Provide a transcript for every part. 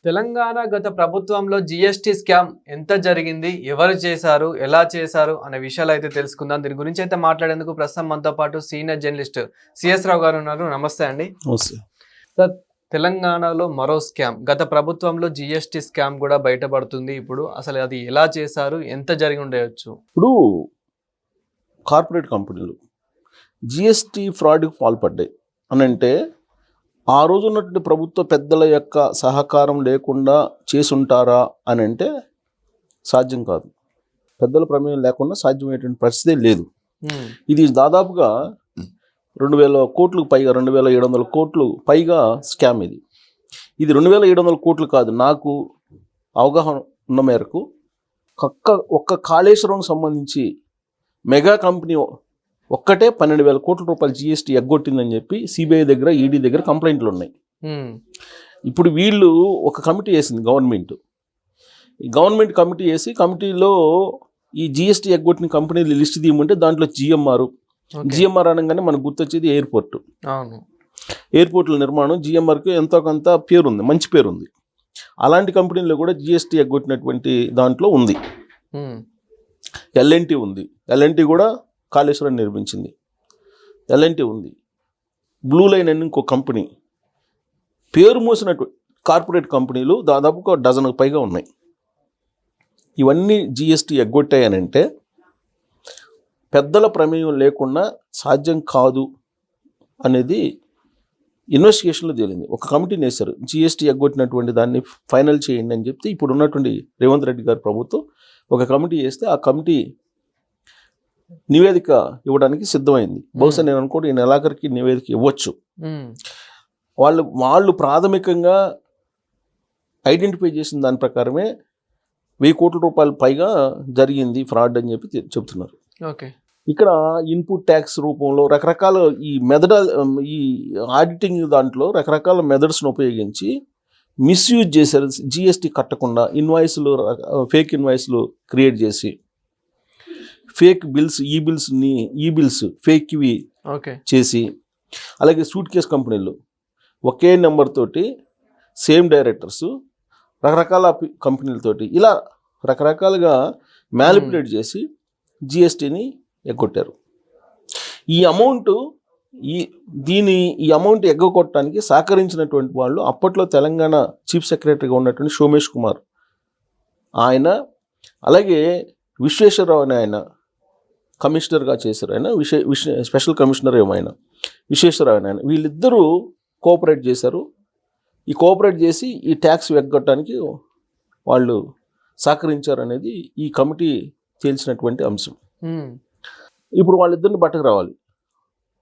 తెలంగాణ గత ప్రభుత్వంలో GST scam ఎంత జరిగింది, ఎవరు చేశారు, ఎలా చేశారు అనే విషయాలు అయితే తెలుసుకుందాం. దీని గురించి అయితే మాట్లాడేందుకు ప్రస్తుతం మనతో పాటు సీనియర్ జర్నలిస్ట్ సిఎస్ రావు గారు ఉన్నారు. నమస్తే అండి. సార్, తెలంగాణలో మరో స్కామ్, గత ప్రభుత్వంలో జిఎస్టీ స్కామ్ కూడా బయటపడుతుంది. ఇప్పుడు అసలు అది ఎలా చేశారు, ఎంత జరిగి ఉండవచ్చు? ఇప్పుడు కార్పొరేట్ కంపెనీలు జిఎస్టీ ఫ్రాడ్కి పాల్పడ్డాయి అని అంటే ఆ రోజు ఉన్నటువంటి ప్రభుత్వ పెద్దల యొక్క సహకారం లేకుండా చేసుంటారా అని అంటే సాధ్యం కాదు. పెద్దల ప్రమేయం లేకుండా సాధ్యమయ్యేటువంటి పరిస్థితే లేదు. ఇది దాదాపుగా 2000 కోట్లకు పైగా, 2700 కోట్లు పైగా స్కామ్. ఇది 2700 కోట్లు కాదు, నాకు అవగాహన ఉన్న మేరకు ఒక్క కాళేశ్వరం సంబంధించి మెగా కంపెనీ ఒక్కటే 12,000 కోట్ల రూపాయలు జిఎస్టీ ఎగ్గొట్టిందని చెప్పి సిబిఐ దగ్గర, ఈడీ దగ్గర కంప్లైంట్లు ఉన్నాయి. ఇప్పుడు వీళ్ళు ఒక కమిటీ వేసింది గవర్నమెంట్ కమిటీ వేసి, కమిటీలో ఈ జిఎస్టీ ఎగ్గొట్టిన కంపెనీలు లిస్ట్ తీయమంటే దాంట్లో జిఎంఆర్ అనగానే మనకు గుర్తొచ్చేది ఎయిర్పోర్ట్ల నిర్మాణం. జిఎంఆర్కి ఎంతో కొంత పేరుంది, మంచి పేరుంది. అలాంటి కంపెనీల్లో కూడా జిఎస్టీ ఎగ్గొట్టినటువంటి దాంట్లో ఉంది. ఎల్ఎన్టీ ఉంది, ఎల్ఎన్టీ కూడా కాళేశ్వరం నిర్మించింది. ఎల్ఎన్టీ ఉంది. బ్లూ లైన్ అని ఇంకో కంపెనీ, పేరు మోసినటువంటి కార్పొరేట్ కంపెనీలు దాదాపు 12 పైగా ఉన్నాయి. ఇవన్నీ జిఎస్టీ ఎగ్గొట్టాయనంటే పెద్దల ప్రమేయం లేకుండా సాధ్యం కాదు అనేది ఇన్వెస్టిగేషన్లో తేలింది. ఒక కమిటీని వేశారు, జిఎస్టీ ఎగ్గొట్టినటువంటి దాన్ని ఫైనల్ చేయండి అని చెప్తే ఇప్పుడు ఉన్నటువంటి రేవంత్ రెడ్డి గారి ప్రభుత్వం ఒక కమిటీ వేస్తే ఆ కమిటీ నివేదిక ఇవ్వడానికి సిద్ధమైంది. బహుశా నేను అనుకోండి ఈ నెలాఖరికి నివేదిక ఇవ్వచ్చు. వాళ్ళు ప్రాథమికంగా ఐడెంటిఫై చేసిన దాని ప్రకారమే 1000 కోట్ల రూపాయలు పైగా జరిగింది ఫ్రాడ్ అని చెప్పి చెప్తున్నారు. ఇక్కడ ఇన్పుట్ ట్యాక్స్ రూపంలో రకరకాల ఈ ఆడిటింగ్ దాంట్లో రకరకాల మెథడ్స్ను ఉపయోగించి మిస్యూజ్ చేశారు. జిఎస్టీ కట్టకుండా ఫేక్ ఇన్వాయిస్లు క్రియేట్ చేసి, ఫేక్ బిల్స్, ఈ బిల్స్ ఫేక్వి చేసి, అలాగే సూట్ కేస్ కంపెనీలు ఒకే నెంబర్ తోటి సేమ్ డైరెక్టర్స్ రకరకాల కంపెనీలతోటి ఇలా రకరకాలుగా మ్యానిపులేట్ చేసి జిఎస్టీని ఎగ్గొట్టారు. ఈ అమౌంట్ ఎగ్గొట్టడానికి సహకరించినటువంటి వాళ్ళు అప్పట్లో తెలంగాణ చీఫ్ సెక్రటరీగా ఉన్నటువంటి సోమేష్ కుమార్ ఆయన, అలాగే విశ్వేశ్వరరావు అని ఆయన కమిషనర్గా చేశారు. ఆయన స్పెషల్ కమిషనర్ ఏమైనా విశ్వేశ్వరరావు అని ఆయన, వీళ్ళిద్దరూ కోఆపరేట్ చేశారు. ఈ కోఆపరేట్ చేసి ఈ ట్యాక్స్ ఎగ్గొట్టడానికి వాళ్ళు సహకరించారు అనేది ఈ కమిటీ తేల్చినటువంటి అంశం. ఇప్పుడు వాళ్ళిద్దరిని బట్టకు రావాలి.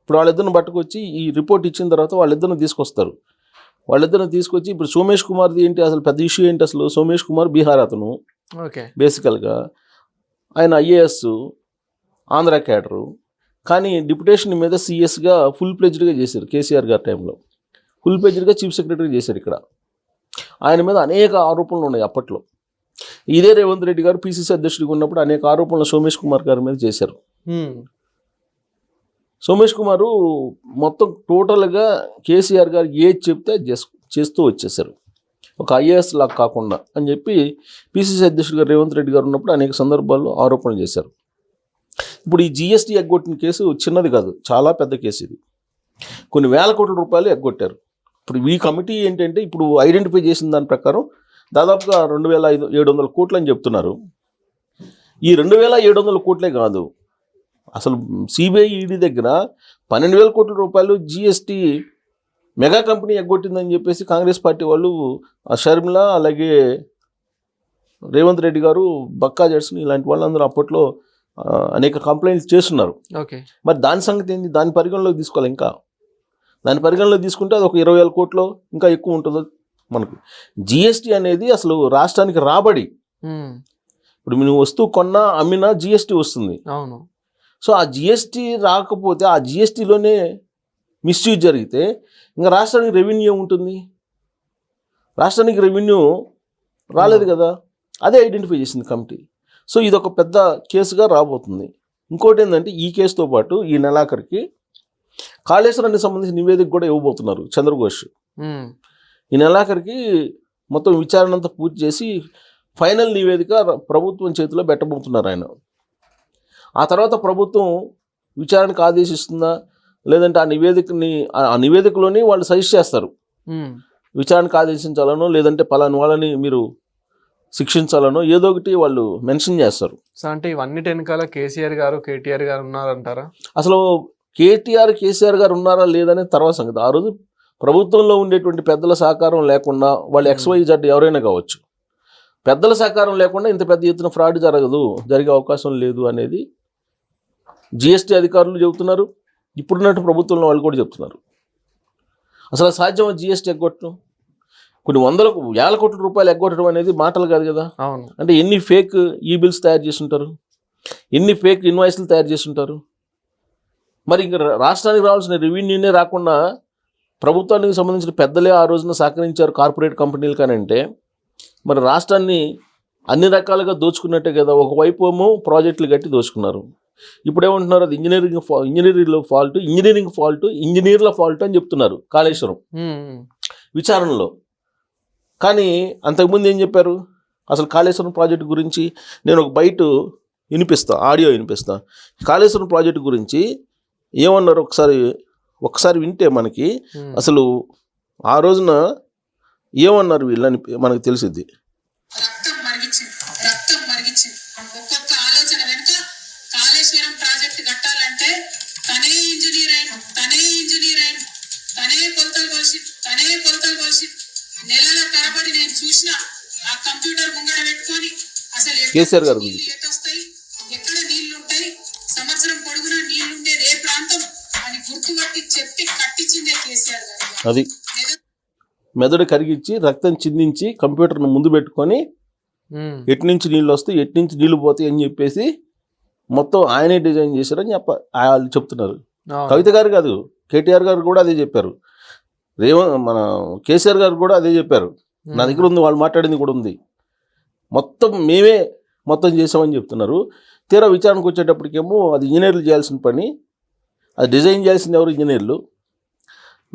ఇప్పుడు వాళ్ళిద్దరిని బట్టకొచ్చి ఈ రిపోర్ట్ ఇచ్చిన తర్వాత వాళ్ళిద్దరిని తీసుకొస్తారు. వాళ్ళిద్దరిని తీసుకొచ్చి ఇప్పుడు సోమేష్ కుమార్ది ఏంటి, అసలు పెద్ద ఇష్యూ ఏంటి? అసలు సోమేష్ కుమార్ బీహార్ అతను, బేసికల్గా ఆయన ఐఏఎస్, ఆంధ్ర క్యాడరు, కానీ డిప్యుటేషన్ మీద సిఎస్గా ఫుల్ ప్లెజ్డ్గా చేశారు. కేసీఆర్ గారి టైంలో ఫుల్ ప్లెజ్డ్గా చీఫ్ సెక్రటరీ చేశారు. ఇక్కడ ఆయన మీద అనేక ఆరోపణలు ఉన్నాయి అప్పట్లో. ఇదే రేవంత్ రెడ్డి గారు పిసిసి అధ్యక్షుడిగా ఉన్నప్పుడు అనేక ఆరోపణలు సోమేష్ కుమార్ గారి మీద చేశారు. సోమేష్ కుమారు మొత్తం టోటల్గా కేసీఆర్ గారు ఏది చెప్తే చేస్తూ వచ్చేసారు, ఒక ఐఏఎస్ లాగా కాకుండా అని చెప్పి పిసిసి అధ్యక్షుడిగా రేవంత్ రెడ్డి గారు ఉన్నప్పుడు అనేక సందర్భాల్లో ఆరోపణలు చేశారు. ఇప్పుడు ఈ జిఎస్టీ ఎగ్గొట్టిన కేసు చిన్నది కాదు, చాలా పెద్ద కేసు. ఇది కొన్ని వేల కోట్ల రూపాయలు ఎగ్గొట్టారు. ఇప్పుడు ఈ కమిటీ ఏంటంటే ఇప్పుడు ఐడెంటిఫై చేసిన దాని ప్రకారం దాదాపుగా 2700 కోట్లు అని చెప్తున్నారు. ఈ 2700 కోట్లే కాదు, అసలు సిబిఐ, ఈడీ దగ్గర 12,000 కోట్ల రూపాయలు జిఎస్టీ మెగా కంపెనీ ఎగ్గొట్టిందని చెప్పేసి కాంగ్రెస్ పార్టీ వాళ్ళు, షర్మిల, అలాగే రేవంత్ రెడ్డి గారు, బక్కా జడ్సన్ ఇలాంటి వాళ్ళందరూ అప్పట్లో అనేక కంప్లైంట్స్ చేస్తున్నారు. మరి దాని సంగతి ఏంటి? దాని పరిగణలోకి తీసుకోవాలి. ఇంకా దాని పరిగణలోకి తీసుకుంటే అది ఒక 20,000 కోట్లు ఇంకా ఎక్కువ ఉంటుందో మనకు. జిఎస్టీ అనేది అసలు రాష్ట్రానికి రాబడి. ఇప్పుడు నువ్వు వస్తువు కొన్నా, అమ్మినా జిఎస్టీ వస్తుంది. సో ఆ జిఎస్టీ రాకపోతే, ఆ జిఎస్టీలోనే మిస్యూజ్ జరిగితే ఇంకా రాష్ట్రానికి రెవెన్యూ ఉంటుంది. రాష్ట్రానికి రెవెన్యూ రాలేదు కదా, అదే ఐడెంటిఫై చేసింది కమిటీ. సో ఇది ఒక పెద్ద కేసుగా రాబోతుంది. ఇంకోటి ఏంటంటే ఈ కేసుతో పాటు ఈ నెలాఖరికి కాళేశ్వరానికి సంబంధించిన నివేదిక కూడా ఇవ్వబోతున్నారు చంద్రఘోష్. ఈ నెలాఖరికి మొత్తం విచారణ అంతా పూర్తి చేసి ఫైనల్ నివేదిక ప్రభుత్వం చేతిలో పెట్టబోతున్నారు ఆయన. ఆ తర్వాత ప్రభుత్వం విచారణకు ఆదేశిస్తుందా లేదంటే ఆ నివేదికలోని వాళ్ళు సజెస్ట్ చేస్తారు విచారణకు ఆదేశించాలనో లేదంటే పలానా వాళ్ళని మీరు శిక్షించాలనో ఏదో ఒకటి వాళ్ళు మెన్షన్ చేస్తారు. సో అంటే ఇవన్నిటి వెనకాల కేసీఆర్ గారు కేటీఆర్ గారు ఉన్నారంటారా? అసలు కేసీఆర్ గారు ఉన్నారా లేదనే తర్వాత సంగతి. ఆ రోజు ప్రభుత్వంలో ఉండేటువంటి పెద్దల సహకారం లేకుండా వాళ్ళు XYZ ఎవరైనా కావచ్చు, పెద్దల సహకారం లేకుండా ఇంత పెద్ద ఎత్తున ఫ్రాడ్ జరిగే అవకాశం లేదు అనేది జిఎస్టీ అధికారులు చెబుతున్నారు. ఇప్పుడున్నట్టు ప్రభుత్వంలో వాళ్ళు కూడా చెప్తున్నారు. అసలు సాధ్యం జిఎస్టీ ఎగ్గొట్టడం, కొన్ని వేల కోట్ల రూపాయలు ఎగ్గొట్టడం అనేది మాటలు కాదు కదా. అవును. అంటే ఎన్ని ఫేక్ బిల్స్ తయారు చేసి ఉంటారు, ఎన్ని ఫేక్ ఇన్వాయిస్లు తయారు చేసి ఉంటారు. మరి ఇంకా రాష్ట్రానికి రావాల్సిన రెవెన్యూనే రాకుండా ప్రభుత్వానికి సంబంధించిన పెద్దలే ఆ రోజున సహకరించారు కార్పొరేట్ కంపెనీలు కానీ అంటే మరి రాష్ట్రాన్ని అన్ని రకాలుగా దోచుకున్నట్టే కదా. ఒకవైపు ఏమో ప్రాజెక్టులు కట్టి దోచుకున్నారు, ఇప్పుడు ఏమంటున్నారు అది ఇంజనీరింగ్ ఫాల్ట్ ఇంజనీర్ల ఫాల్ట్ అని చెప్తున్నారు కాళేశ్వరం విచారణలో. కానీ అంతకుముందు ఏం చెప్పారు? అసలు కాళేశ్వరం ప్రాజెక్టు గురించి నేను ఒక ఆడియో వినిపిస్తా. కాళేశ్వరం ప్రాజెక్టు గురించి ఏమన్నారు ఒకసారి వింటే మనకి అసలు ఆ రోజున ఏమన్నారు వీళ్ళని మనకు తెలిసిద్ది. రక్తం మరిగించి ఒక్కొక్క ఆలోచన వెనుక కాళేశ్వరం ప్రాజెక్ట్ కట్టాలంటే తనే ఇంజనీర్ అయిన తనే కొలతలు కొలిసి నెలల తరబడి నేను చూసిన ఆ కంప్యూటర్ ముంగడ పెట్టుకొని అసలు కేసీఆర్ గారు ఎట్టొస్తాయి, ఎక్కడ నీళ్లు ఉంటాయి, సంవత్సరం పొడుగున నీళ్లు ఉండేది ఏ ప్రాంతం అని గుర్తుపట్టి చెప్పి కట్టించిందే కేసీఆర్ గారు. అది మెదడు కరిగించి రక్తం చిందించి కంప్యూటర్ను ముందు పెట్టుకొని ఎటు నుంచి నీళ్ళు వస్తాయి ఎటు నుంచి నీళ్ళు పోతాయి అని చెప్పేసి మొత్తం ఆయనే డిజైన్ చేశారని వాళ్ళు చెప్తున్నారు. కవిత గారు కాదు, కేటీఆర్ గారు కూడా అదే చెప్పారు, మన కేసీఆర్ గారు కూడా అదే చెప్పారు. నా దగ్గర ఉంది, వాళ్ళు మాట్లాడింది కూడా ఉంది, మేమే చేసామని చెప్తున్నారు. తీరా విచారణకు వచ్చేటప్పటికేమో అది ఇంజనీర్లు చేయాల్సిన పని, అది డిజైన్ చేయాల్సింది ఎవరు ఇంజనీర్లు,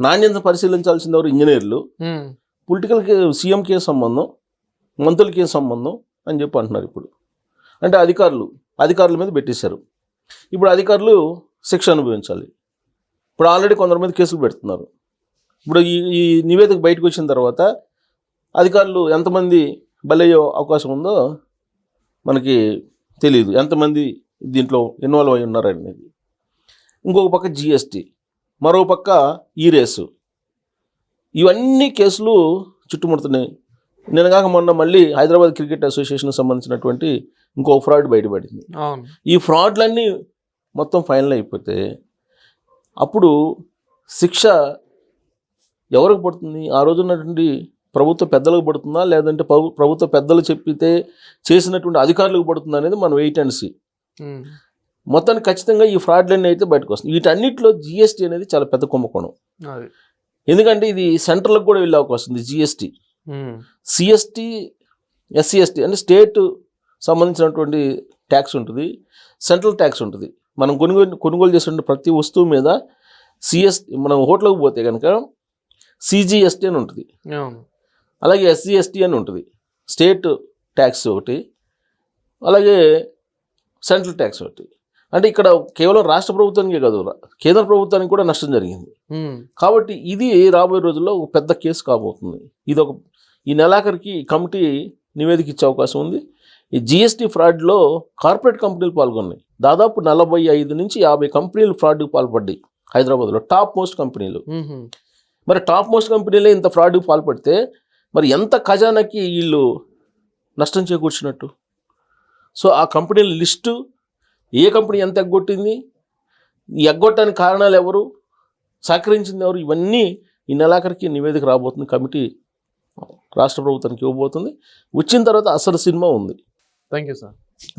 నాణ్యత పరిశీలించాల్సింది ఎవరు ఇంజనీర్లు, పొలిటికల్కి సీఎంకి ఏ సంబంధం, మంత్రులకి ఏ సంబంధం అని చెప్పి అంటున్నారు. ఇప్పుడు అంటే అధికారుల మీద పెట్టేశారు. ఇప్పుడు అధికారులు శిక్ష అనుభవించాలి. ఇప్పుడు ఆల్రెడీ కొందరి మీద కేసులు పెడుతున్నారు. ఇప్పుడు ఈ నివేదిక బయటకు వచ్చిన తర్వాత అధికారులు ఎంతమంది బలయ్యే అవకాశం ఉందో మనకి తెలియదు, ఎంతమంది దీంట్లో ఇన్వాల్వ్ అయి ఉన్నారనేది. ఇంకొక పక్క జిఎస్టీ, మరో పక్క ఈ రేసు, ఇవన్నీ కేసులు చుట్టుముడుతున్నాయి. నేను కాక మొన్న మళ్ళీ హైదరాబాద్ క్రికెట్ అసోసియేషన్కి సంబంధించినటువంటి ఇంకో ఫ్రాడ్ బయటపడింది. ఈ ఫ్రాడ్లన్నీ మొత్తం ఫైనల్ అయిపోతే అప్పుడు శిక్ష ఎవరికి పడుతుంది? ఆ రోజు ఉన్నటువంటి ప్రభుత్వ పెద్దలకు పడుతుందా లేదంటే ప్రభుత్వ పెద్దలు చెప్పితే చేసినటువంటి అధికారులకు పడుతుందా అనేది మనం వెయిట్ అండ్ సీ. మొత్తానికి ఖచ్చితంగా ఈ ఫ్రాడ్లన్నీ అయితే బయటకు వస్తుంది. వీటన్నిటిలో జిఎస్టీ అనేది చాలా పెద్ద కుంభకోణం. ఎందుకంటే ఇది సెంట్రల్కి కూడా వెళ్ళే అవకాశం ఉంది. జిఎస్టీ, సిఎస్టీ, ఎస్సీఎస్టీ అంటే స్టేట్ సంబంధించినటువంటి ట్యాక్స్ ఉంటుంది, సెంట్రల్ ట్యాక్స్ ఉంటుంది. మనం కొనుగోలు చేసిన ప్రతి వస్తువు మీద మనం హోటల్కి పోతే కనుక సిజిఎస్టీ అని ఉంటుంది, అలాగే ఎస్సీఎస్టీ అని ఉంటుంది, స్టేట్ ట్యాక్స్ ఒకటి, అలాగే సెంట్రల్ ట్యాక్స్ ఒకటి. అంటే ఇక్కడ కేవలం రాష్ట్ర ప్రభుత్వానికే కాదు, కేంద్ర ప్రభుత్వానికి కూడా నష్టం జరిగింది. కాబట్టి ఇది రాబోయే రోజుల్లో ఒక పెద్ద కేసు కాబోతుంది. ఈ నెలాఖరికి కమిటీ నివేదిక ఇచ్చే అవకాశం ఉంది. ఈ జిఎస్టీ ఫ్రాడ్లో కార్పొరేట్ కంపెనీలు పాల్గొన్నాయి. దాదాపు 45 నుంచి 50 కంపెనీలు ఫ్రాడ్కి పాల్పడ్డాయి హైదరాబాద్లో, టాప్ మోస్ట్ కంపెనీలు. మరి టాప్ మోస్ట్ కంపెనీలే ఇంత ఫ్రాడ్కి పాల్పడితే మరి ఎంత ఖజానాకి వీళ్ళు నష్టం చేకూర్చినట్టు. సో ఆ కంపెనీల లిస్టు, ఏ కంపెనీ ఎంత ఎగ్గొట్టింది, ఈ ఎగ్గొట్టడానికి కారణాలు ఎవరు, సహకరించింది ఎవరు, ఇవన్నీ ఈ నెలాఖరికి నివేదిక రాబోతుంది. కమిటీ రాష్ట్ర ప్రభుత్వానికి ఇవ్వబోతుంది. వచ్చిన తర్వాత అసలు సినిమా ఉంది. Thank you sir.